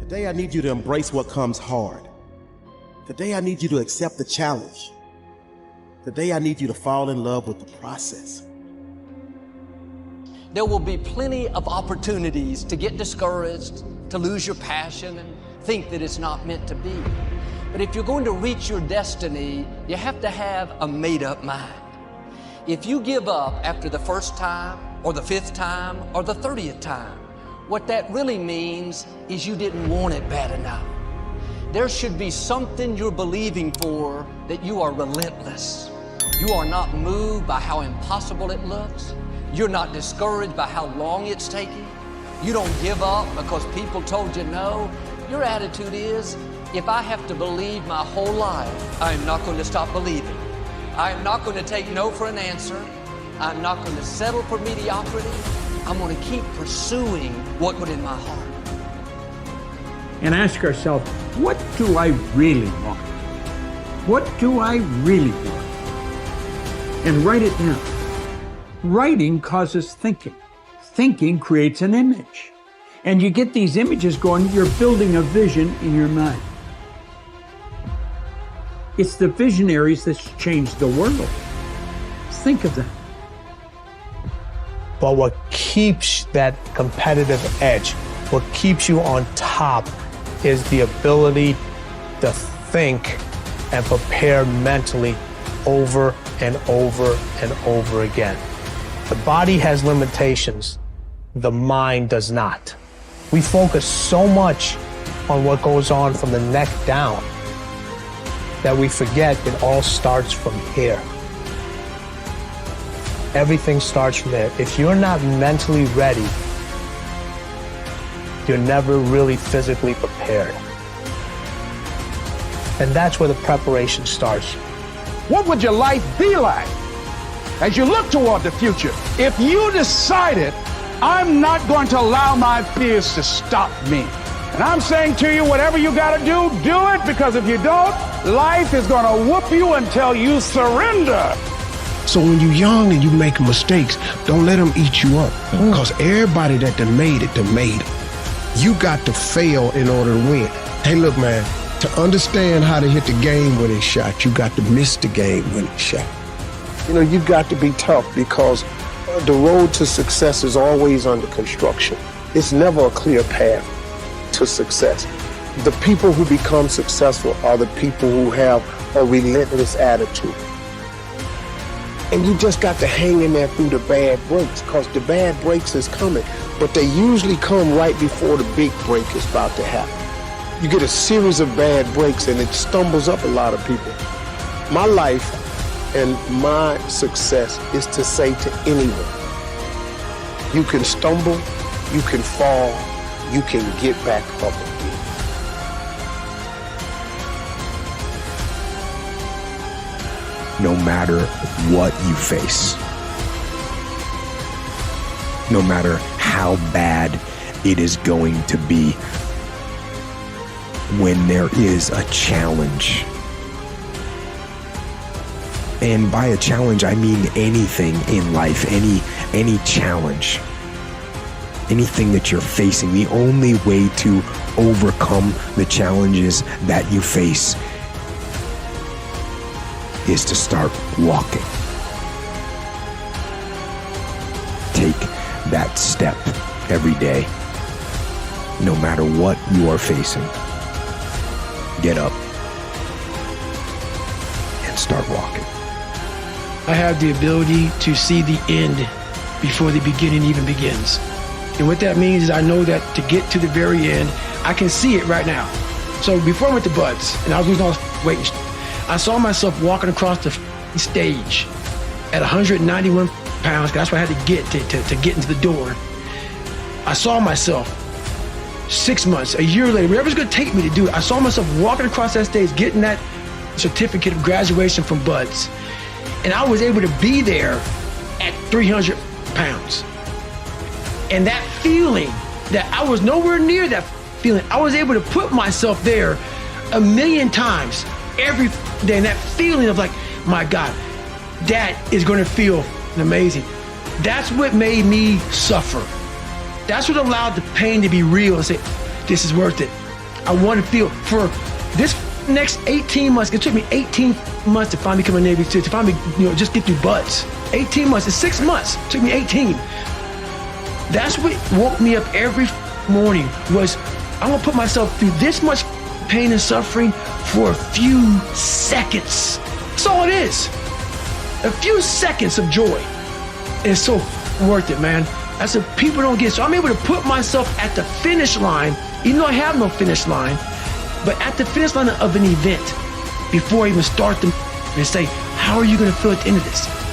Today I need you to embrace what comes hard. Today I need you to accept the challenge. Today I need you to fall in love with the process. There will be plenty of opportunities to get discouraged, to lose your passion and think that it's not meant to be. But if you're going to reach your destiny, you have to have a made-up mind. If you give up after the first time, or the 5th time, or the 30th time, what that really means is you didn't want it bad enough. There should be something you're believing for, that you are relentless. You are not moved by how impossible it looks. You're not discouraged by how long it's taking. You don't give up because people told you no. Your attitude is, if I have to believe my whole life, I am not going to stop believing. I am not going to take no for an answer. I'm not going to settle for mediocrity. I'm going to keep pursuing what was in my heart. And ask ourselves, what do I really want? What do I really want? And write it down. Writing causes thinking. Thinking creates an image. And you get these images going, you're building a vision in your mind. It's the visionaries that's changed the world. Think of them. But what keeps that competitive edge, what keeps you on top, is the ability to think and prepare mentally over and over and over again. The body has limitations, the mind does not. We focus so much on what goes on from the neck down that we forget it all starts from here. Everything starts from there. If you're not mentally ready, you're never really physically prepared. And that's where the preparation starts. What would your life be like as you look toward the future if you decided, I'm not going to allow my fears to stop me? And I'm saying to you, whatever you got to do it, because if you don't, life is going to whoop you until you surrender. So when you're young and you make mistakes, don't let them eat you up. Because everybody that done made it. You got to fail in order to win. Hey, look, man, to understand how to hit the game-winning shot, you got to miss the game-winning shot. You know, you got to be tough because the road to success is always under construction. It's never a clear path to success. The people who become successful are the people who have a relentless attitude. And you just got to hang in there through the bad breaks, because the bad breaks is coming, but they usually come right before the big break is about to happen. You get a series of bad breaks and it stumbles up a lot of people. My life and my success is to say to anyone, you can stumble, you can fall, you can get back up again. No matter what you face, no matter how bad it is going to be, when there is a challenge, and by a challenge I mean anything in life, any challenge, anything that you're facing, the only way to overcome the challenges that you face is to start walking. Take that step every day, no matter what you are facing. Get up and start walking. I have the ability to see the end before the beginning even begins. And what that means is I know that to get to the very end, I can see it right now. So before I went to Buds, and I was losing all this weight, I saw myself walking across the stage at 191 pounds, because that's what I had to get to get into the door. I saw myself 6 months, a year later, wherever it's going to take me to do it, I saw myself walking across that stage, getting that certificate of graduation from Buds. And I was able to be there at 300 pounds. And that feeling, that I was nowhere near that feeling, I was able to put myself there 1,000,000 times every day. And that feeling of like, my God, that is going to feel amazing. That's what made me suffer. That's what allowed the pain to be real and say, this is worth it. I want to feel for this next 18 months. It took me 18 months to finally become a Navy SEAL, to finally, just get through buds. 18 months, it's 6 months. It took me 18. That's what woke me up every morning was, I'm gonna put myself through this much pain and suffering for a few seconds. That's all it is. A few seconds of joy. It's so worth it, man. That's what people don't get. So I'm able to put myself at the finish line, even though I have no finish line, but at the finish line of an event before I even start them and say, how are you gonna feel at the end of this?